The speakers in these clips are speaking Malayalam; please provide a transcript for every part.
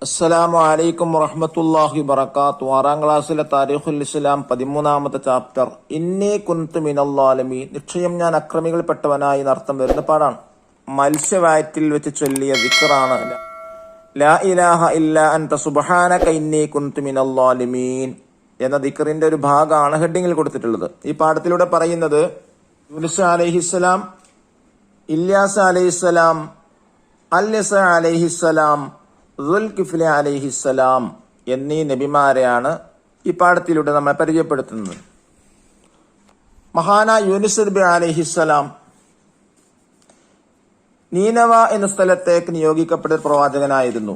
അസ്സലാമു അലൈക്കും വറഹ്മത്തുള്ളാഹി വബറകാതുഹു. 6ാം ക്ലാസ്സിലെ താരീഖുൽ ഇസ്ലാം 13ാമത്തെ ചാപ്റ്റർ ഇന്നി കുൻതു മിനൽ ളാലിമീൻ. നിശ്ചയം ഞാൻ അക്രമികൾപ്പെട്ടവനായി എന്നർത്ഥം വരുന്ന പാടാണ്. മത്സ്യവയറ്റിൽ വെച്ച് ചൊല്ലിയ ദിക്റാണ് ലാ ഇലാഹ ഇല്ലാ അൻത സുബ്ഹാനക ഇന്നി കുൻതു മിനൽ ളാലിമീൻ എന്ന ദിക്റിന്റെ ഒരു ഭാഗമാണ് ഹെഡിങ്ങിൽ കൊടുത്തിട്ടുള്ളത്. ഈ പാഠത്തിലൂടെ പറയുന്നത് യൂനുസ് അലൈഹിസ്സലാം, ഇല്യാസ് അലൈഹിസ്സലാം, അൽയസ അലൈഹിസ്സലാം, ദുൽകിഫ്ലി അലൈഹിസ്സലാം എന്നീ നബിമാരെയാണ് ഈ പാഠത്തിലൂടെ നമ്മളെ പരിചയപ്പെടുത്തുന്നത്. മഹാനായ യൂനുസ് നബി അലൈഹിസ്സലാം നീനവ എന്ന സ്ഥലത്തേക്ക് നിയോഗിക്കപ്പെട്ട പ്രവാചകനായിരുന്നു.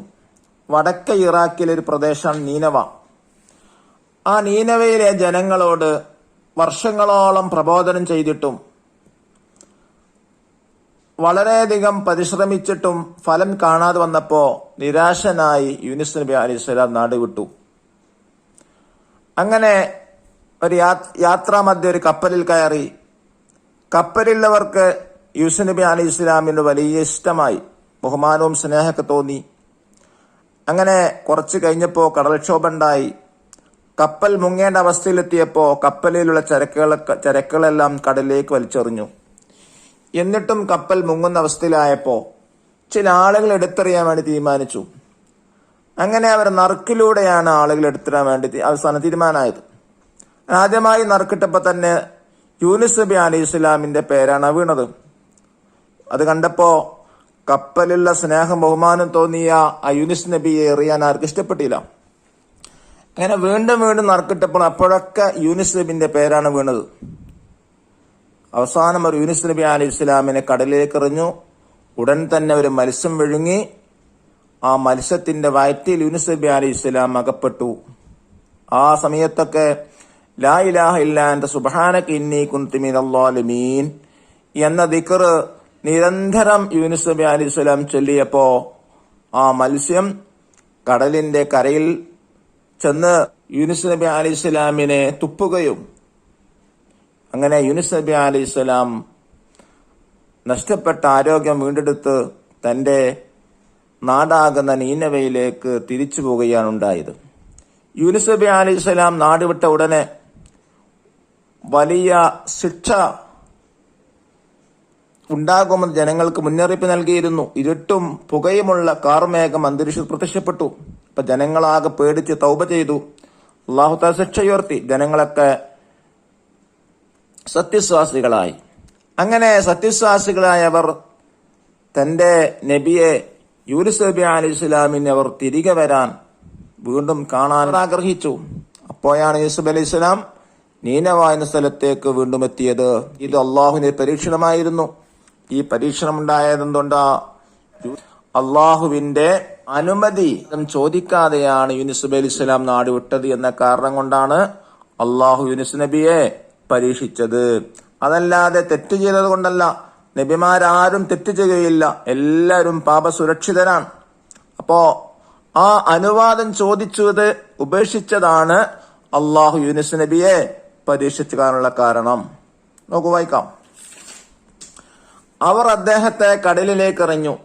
വടക്കേ ഇറാഖിലെ ഒരു പ്രദേശമാണ് നീനവ. ആ നീനവയിലെ ജനങ്ങളോട് വർഷങ്ങളോളം പ്രബോധനം ചെയ്തിട്ടും വളരെയധികം പരിശ്രമിച്ചിട്ടും ഫലം കാണാതെ വന്നപ്പോ നിരാശനായി യൂനുസ് നബി അലൈഹിസ്സലാം നാട് വിട്ടു. അങ്ങനെ ഒരു യാത്രാമധ്യേ ഒരു കപ്പലിൽ കയറി. കപ്പലിലുള്ളവർക്ക് യൂനുസ് നബി അലൈഹിസ്സലാമിന് വലിയ ഇഷ്ടമായി, ബഹുമാനവും സ്നേഹമൊക്കെ തോന്നി. അങ്ങനെ കുറച്ച് കഴിഞ്ഞപ്പോ കടൽക്ഷോഭം ഉണ്ടായി. കപ്പൽ മുങ്ങേണ്ട അവസ്ഥയിലെത്തിയപ്പോ കപ്പലിലുള്ള ചരക്കുകളെല്ലാം കടലിലേക്ക് വലിച്ചെറിഞ്ഞു. എന്നിട്ടും കപ്പൽ മുങ്ങുന്ന അവസ്ഥയിലായപ്പോ ചില ആളുകൾ എടുത്തെറിയാൻ വേണ്ടി തീരുമാനിച്ചു. അങ്ങനെ അവർ നറുക്കിലൂടെയാണ് ആളുകൾ എടുത്തെറിയാൻ വേണ്ടി അവസാനം തീരുമാനമായത്. ആദ്യമായി നറുക്കിട്ടപ്പോ തന്നെ യൂനുസ് നബി അലൈഹി ഇസ്ലാമിന്റെ പേരാണ് വീണത്. അത് കണ്ടപ്പോ കപ്പലിലുള്ള സ്നേഹം ബഹുമാനം തോന്നിയ ആ യൂനുസ് നബിയെ എറിയാൻ ആർക്കും ഇഷ്ടപ്പെട്ടില്ല. അങ്ങനെ വീണ്ടും വീണ്ടും നറുക്കിട്ടപ്പോൾ അപ്പോഴൊക്കെ യൂനുസ് നബിന്റെ പേരാണ് വീണത്. അവസാനം ഒരു യൂനുസ് നബി അലൈഹി ഇസ്ലാമിനെ കടലിലേക്ക് എറിഞ്ഞു. ഉടൻ തന്നെ ഒരു മത്സ്യം വിഴുങ്ങി. ആ മത്സ്യത്തിന്റെ വയറ്റിൽ യൂനുസ് നബി അലൈഹി ഇസ്ലാം അകപ്പെട്ടു. ആ സമയത്തൊക്കെ ലാ ഇലാഹ ഇല്ലാ അൻത സുബ്ഹാനക ഇന്നി കുൻതു മിനൽ ളാലിമീൻ എന്ന ദിക്ർ നിരന്തരം യൂനുസ് നബി അലൈഹി ഇസ്ലാം ചൊല്ലിയപ്പോ ആ മത്സ്യം കടലിന്റെ കരയിൽ ചെന്ന് യൂനുസ് നബി അലൈഹി ഇസ്ലാമിനെ തുപ്പുകയും അങ്ങനെ യൂനുസ് നബി അലൈഹി സ്വലാം നഷ്ടപ്പെട്ട ആരോഗ്യം വീണ്ടെടുത്ത് തന്റെ നാടാകുന്ന നീനവയിലേക്ക് തിരിച്ചു പോവുകയാണ് ഉണ്ടായത്. യൂനുസ് നബി അലൈഹി സ്വലാം നാട് വിട്ട ഉടനെ വലിയ ശിക്ഷ ഉണ്ടാകുമെന്ന് ജനങ്ങൾക്ക് മുന്നറിയിപ്പ് നൽകിയിരുന്നു. ഇരുട്ടും പുകയുമുള്ള കാർമേഘം അന്തരീക്ഷത്തിൽ പ്രത്യക്ഷപ്പെട്ടു. ഇപ്പൊ ജനങ്ങളാകെ പേടിച്ച് തൗബ ചെയ്തു. അല്ലാഹു തആല ശിക്ഷയുയർത്തി. ജനങ്ങളൊക്കെ സത്യവിശ്വാസികളായി. അങ്ങനെ സത്യവിശ്വാസികളായവർ തന്റെ നബിയെ യൂനുസ് നബി അലൈഹി ഇസ്ലാമിനെ അവർ തിരികെ വരാൻ വീണ്ടും കാണാൻ ആഗ്രഹിച്ചു. അപ്പോഴാണ് യൂനുസ് അലൈഹി ഇസ്ലാം നീനവ എന്ന സ്ഥലത്തേക്ക് വീണ്ടും എത്തിയത്. ഇത് അള്ളാഹുവിന്റെ പരീക്ഷണമായിരുന്നു. ഈ പരീക്ഷണം ഉണ്ടായതെന്തുകൊണ്ടാ? അള്ളാഹുവിന്റെ അനുമതി ചോദിക്കാതെയാണ് യൂനുസ് അലൈഹി ഇസ്ലാം നാട് വിട്ടത് എന്ന കാരണം കൊണ്ടാണ് അള്ളാഹു യൂനുസ് നബിയെ പരീക്ഷിച്ചത്. അതല്ലാതെ തെറ്റ് ചെയ്തത് കൊണ്ടല്ല. നബിമാരാരും തെറ്റ് ചെയ്യുകയില്ല, എല്ലാവരും പാപസുരക്ഷിതരാണ്. അപ്പോ ആ അനുവാദം ചോദിച്ചത് ഉപേക്ഷിച്ചതാണ് അള്ളാഹു യൂനുസ് നബിയെ പരീക്ഷിക്കാനുള്ള കാരണം. നോക്കൂ, വായിക്കാം. അവർ അദ്ദേഹത്തെ കടലിലേക്ക് എറിഞ്ഞു.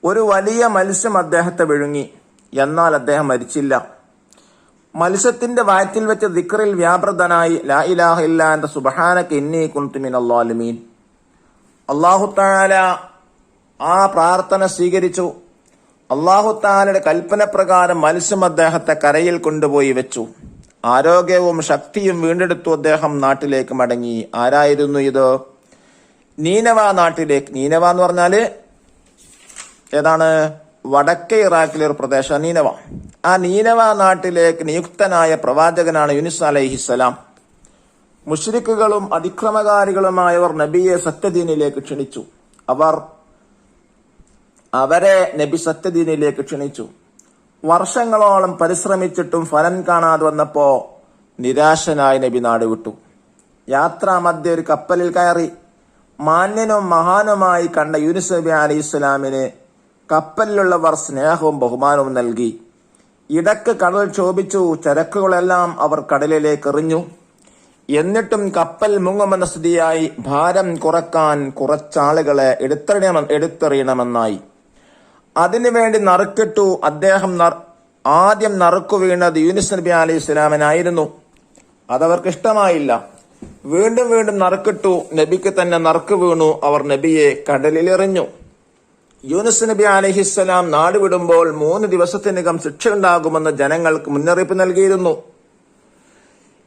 ഒരു വലിയ മത്സ്യം അദ്ദേഹത്തെ വിഴുങ്ങി. എന്നാൽ അദ്ദേഹം മരിച്ചില്ല. മത്സ്യത്തിന്റെ വയറ്റിൽ വെച്ച ദിക്റിൽ വ്യാപൃതനായി ലാ ഇലാഹ ഇല്ലാ അൻത സുബ്ഹാനക ഇന്നി കുൻതു മിനൽ ളാലിമീൻ. അല്ലാഹു തആല ആ പ്രാർത്ഥന സ്വീകരിച്ചു. അല്ലാഹു തആലയുടെ കൽപ്പന പ്രകാരം മത്സ്യം അദ്ദേഹത്തെ കരയിൽ കൊണ്ടുപോയി വെച്ചു. ആരോഗ്യവും ശക്തിയും വീണ്ടെടുത്തു. അദ്ദേഹം നാട്ടിലേക്ക് മടങ്ങി. ആരായിരുന്നു ഇത്? നീനവ നാട്ടിലേക്ക്. നീനവ എന്ന് പറഞ്ഞാല് ഏതാണ്? വടക്കേ ഇറാഖിലെ ഒരു പ്രദേശം നീനവ. ആ നീനവ നാട്ടിലേക്ക് നിയുക്തനായ പ്രവാചകനാണ് യൂനുസ് അലൈഹിസ്സലാം. മുശ്രിക്കുകളും അതിക്രമകാരികളുമായവർ നബിയെ സത്യദീനിലേക്ക് ക്ഷണിച്ചു. അവരെ നബി സത്യദീനിലേക്ക് ക്ഷണിച്ചു. വർഷങ്ങളോളം പരിശ്രമിച്ചിട്ടും ഫലം കാണാതെ വന്നപ്പോ നിരാശനായി നബി നാട് വിട്ടു. യാത്രാമധ്യേ ഒരു കപ്പലിൽ കയറി. മാന്യനും മഹാനുമായി കണ്ട യൂനുസ് നബി അലൈഹി ഇസ്ലാമിന് കപ്പലിലുള്ളവർ സ്നേഹവും ബഹുമാനവും നൽകി. ഇടക്ക് കടൽ ക്ഷോഭിച്ചു. ചരക്കുകളെല്ലാം അവർ കടലിലേക്ക് എറിഞ്ഞു. എന്നിട്ടും കപ്പൽ മുങ്ങുമെന്ന സ്ഥിതിയായി. ഭാരം കുറക്കാൻ കുറച്ചാളുകളെ എടുത്തെറിയണമെന്നായി. അതിനുവേണ്ടി നറുക്കിട്ടു. അദ്ദേഹം ആദ്യം നറുക്കു വീണത് യൂനുസ് നബി അലൈഹി ഇസ്ലാമിനായിരുന്നു. അതവർക്ക് ഇഷ്ടമായില്ല. വീണ്ടും വീണ്ടും നറുക്കിട്ടു. നബിക്ക് തന്നെ നറുക്ക് വീണു. അവർ നബിയെ കടലിലെറിഞ്ഞു. യൂനുസ് നബി അലൈഹിസ്സലാം നാടുവിടുമ്പോൾ 3 ദിവസത്തിനകം ശിക്ഷയുണ്ടാകുമെന്ന് ജനങ്ങൾക്ക് മുന്നറിയിപ്പ് നൽകിയിരുന്നു.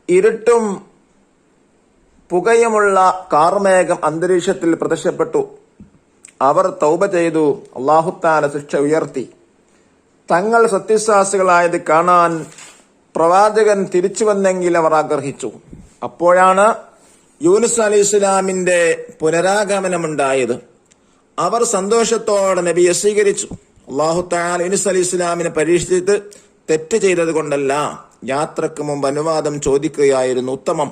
ഇരുട്ടും പുകയുമുള്ള കാർമേഘം അന്തരീക്ഷത്തിൽ പ്രത്യക്ഷപ്പെട്ടു. അവർ തൗബ ചെയ്തു. അല്ലാഹു തആല ശിക്ഷ ഉയർത്തി. തങ്ങൾ സത്യവിശ്വാസികളായത് കാണാൻ പ്രവാചകൻ തിരിച്ചു വന്നെങ്കിൽ അവർ ആഗ്രഹിച്ചു. അപ്പോഴാണ് യൂനുസ് അലൈഹി ഇസ്ലാമിന്റെ പുനരാഗമനമുണ്ടായത്. അവർ സന്തോഷത്തോടെ നബിയെ സ്വീകരിച്ചു. അല്ലാഹു തആല യൂനുസ് അലൈഹി ഇസ്ലാമിനെ പരീക്ഷിച്ചിട്ട് തെറ്റ് ചെയ്തത് കൊണ്ടല്ല, യാത്രക്ക് മുമ്പ് അനുവാദം ചോദിക്കുകയായിരുന്നു ഉത്തമം.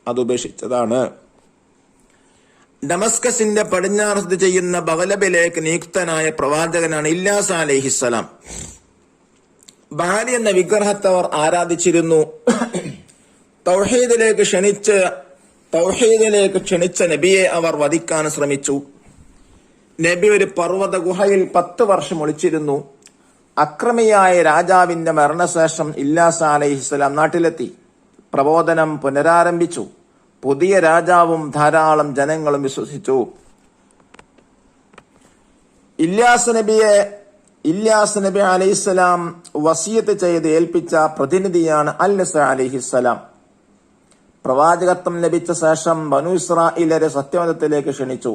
അത് ഉപേക്ഷിച്ചതാണ്. ഡമസ്കസിന്റെ പടിഞ്ഞാറ് സ്ഥിതി ചെയ്യുന്ന ബഗലബിലേക്ക് നിയുക്തനായ പ്രവാചകനാണ് ഇല്യാസ് അലൈഹിസ്സലാം. ബാലി എന്ന വിഗ്രഹത്തെ അവർ ആരാധിച്ചിരുന്നു. തൗഹീദിലേക്ക് ക്ഷണിച്ച നബിയെ അവർ വധിക്കാൻ ശ്രമിച്ചു. നബി ഒരു പർവ്വത ഗുഹയിൽ 10 വർഷം ഒളിച്ചിരുന്നു. അക്രമിയായ രാജാവിന്റെ മരണശേഷം ഇല്യാസ് അലൈഹിസ്സലാം നാട്ടിലെത്തി. പ്രബോധനം പുനരാരംഭിച്ചു. പുതിയ രാജാവും ധാരാളം ജനങ്ങളും വിശ്വസിച്ചു. ഇല്യാസ് നബി അലൈഹിസ്സലാം വസിയത്ത് ചെയ്ത് ഏൽപ്പിച്ച പ്രതിനിധിയാണ് അൽനസ് അലൈഹിസ്സലാം. പ്രവാചകത്വം ലഭിച്ച ശേഷം ബനു ഇസ്രായേലരെ സത്യമതത്തിലേക്ക് ക്ഷണിച്ചു.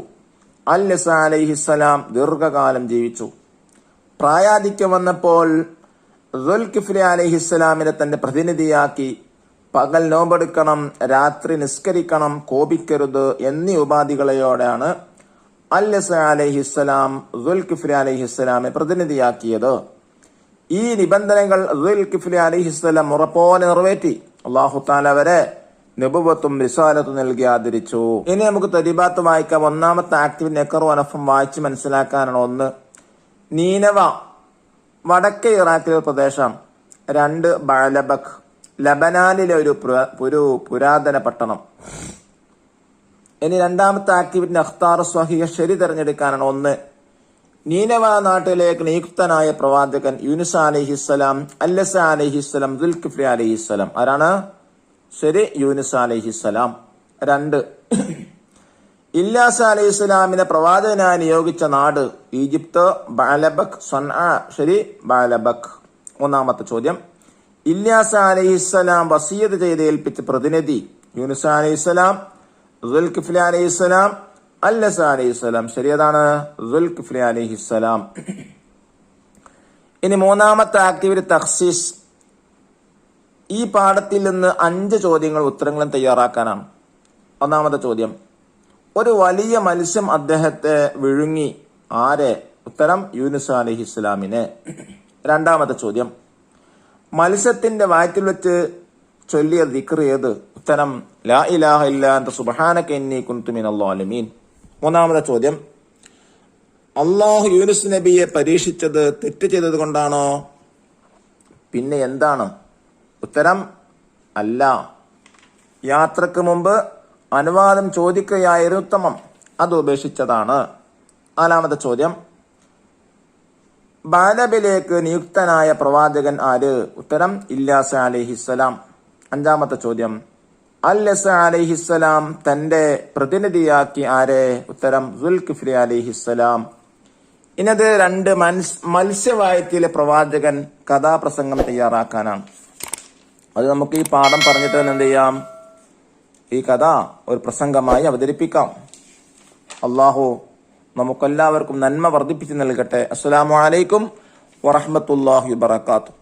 അൽനസ് അലൈഹിസ്സലാം ദീർഘകാലം ജീവിച്ചു. പ്രായാധിക്യം വന്നപ്പോൾ ദുൽകിഫ്ലി അലൈഹിസ്സലാമിനെ തന്റെ പ്രതിനിധിയാക്കി പകൽ നോമ്പെടുക്കണം, രാത്രി നിസ്കരിക്കണം, കോപിക്കരുത് എന്നീ ഉപാധികളോടെയാണ് അൽനസ് അലൈഹിസ്സലാം ദുൽകിഫ്ലി അലൈഹിസ്സലാമെ പ്രതിനിധിയാക്കിയത്. ഈ നിബന്ധനകൾ ദുൽകിഫ്ലി അലൈഹിസ്സലാം ഉറപ്പോടെ നിറവേറ്റി. അല്ലാഹു തആല വരെ നബുവത്തും റിസാലത്തും നൽകി ആദരിച്ചു. ഇനി നമുക്ക് തരീബാത്ത് വായിക്കാം. ഒന്നാമത്തെ ആക്റ്റീവ് നെക്കറും അനഫും വായിച്ച് മനസ്സിലാക്കാനാണ്. 1, നീനവ വടക്കേ ഇറാഖിലെ ഒരു പ്രദേശം. 2, ബഅലബക് ലബനാനിലെ ഒരു പുരാതന പട്ടണം. ഇനി രണ്ടാമത്തെ ആക്ടിവിറ്റി അഖ്താർ സ്വഹിയ ശരി തിരഞ്ഞെടുക്കാനാണ്. 1, നീനവ നാട്ടിലേക്ക് നിയുക്തനായ പ്രവാചകൻ യൂനുസ് അലൈഹിസ്സലാം, അൽനസ് അലൈഹിസ്സലാം, ദുൽകിഫ്ലി അലൈഹിസ്സലാം. ആരാണ് ശരി? യൂനുസ് അലൈഹിസ്സലാം. 2, ഇല്യാസ് അലൈഹിസ്സലാമിനെ പ്രവാചകനായി നിയോഗിച്ച നാട് ഈജിപ്ത്, ബഅലബക്, സൻആ. ശരി, ബഅലബക്. 3ാമത്തെ ചോദ്യം, ഇല്യാസ് അലൈഹിസ്സലാം വസിയത്ത് ചെയ്ത് ഏൽപ്പിച്ച പ്രതിനിധി യൂനുസ് അലൈഹിസ്സലാം, ദുൽകിഫ്ലി അലൈഹിസ്സലാം, അൽനസ് അലൈഹിസ്സലാം. ശരിയതാണ്, ദുൽകിഫ്ലി അലൈഹിസ്സലാം. ഇനി 3ാമത്തെ ആക്ടിവിറ്റി തഖ്സീസ്. ഈ പാഠത്തിൽ നിന്ന് 5 ചോദ്യങ്ങൾ ഉത്തരങ്ങളും തയ്യാറാക്കാനാണ്. 1ാമത്തെ ചോദ്യം, ഒരു വലിയ മത്സ്യം അദ്ദേഹത്തെ വിഴുങ്ങി. ആരെ? ഉത്തരം യൂനുസ് അലൈഹിസ്സലാമിനെ. 2ാമത്തെ ചോദ്യം, മത്സ്യത്തിന്റെ വയറ്റിൽ വെച്ച് ചൊല്ലിയ ദിക്ർ ഏത്? ഉത്തരം ലാ ഇലാഹ ഇല്ലാ അൻത സുബ്ഹാനക ഇന്നി കുൻതു മിനൽ ളാലിമീൻ. 3ാമത്തെ ചോദ്യം, അല്ലാഹു യൂനുസ് നബിയെ പരീക്ഷിച്ചത് തെറ്റ് ചെയ്തത് കൊണ്ടാണോ? പിന്നെ എന്താണ്? ഉത്തരം അല്ല, യാത്രക്ക് മുമ്പ് അനുവാദം ചോദിക്കുകയായിരുന്നു ഉത്തമം, അത് ഉപേക്ഷിച്ചതാണ്. 4ാമത്തെ ചോദ്യം, ബഅലബിലേക്ക് നിയുക്തനായ പ്രവാചകൻ ആര്? ഉത്തരം ഇല്യാസ് അലൈഹിസ്സലാം. 5ാമത്തെ ചോദ്യം, അൽനസ് അലൈഹിസ്സലാം തന്റെ പ്രതിനിധിയാക്കി ആരെ? ഉത്തരം ദുൽകിഫ്ലി അലൈഹിസ്സലാം. ഇന്നത് 2 മത്സ്യവായത്തിലെ പ്രവാചകൻ കഥാപ്രസംഗം തയ്യാറാക്കാനാണ്. അത് നമുക്ക് ഈ പാഠം പറഞ്ഞിട്ട് തന്നെ എന്ത് ചെയ്യാം? ഈ കഥ ഒരു പ്രസംഗമായി അവതരിപ്പിക്കാം. അല്ലാഹു നമുക്കെല്ലാവർക്കും നന്മ വർദ്ധിപ്പിച്ചു നൽകട്ടെ. അസ്സലാമു അലൈക്കും വറഹ്മത്തുള്ളാഹി വബറകാതുഹു.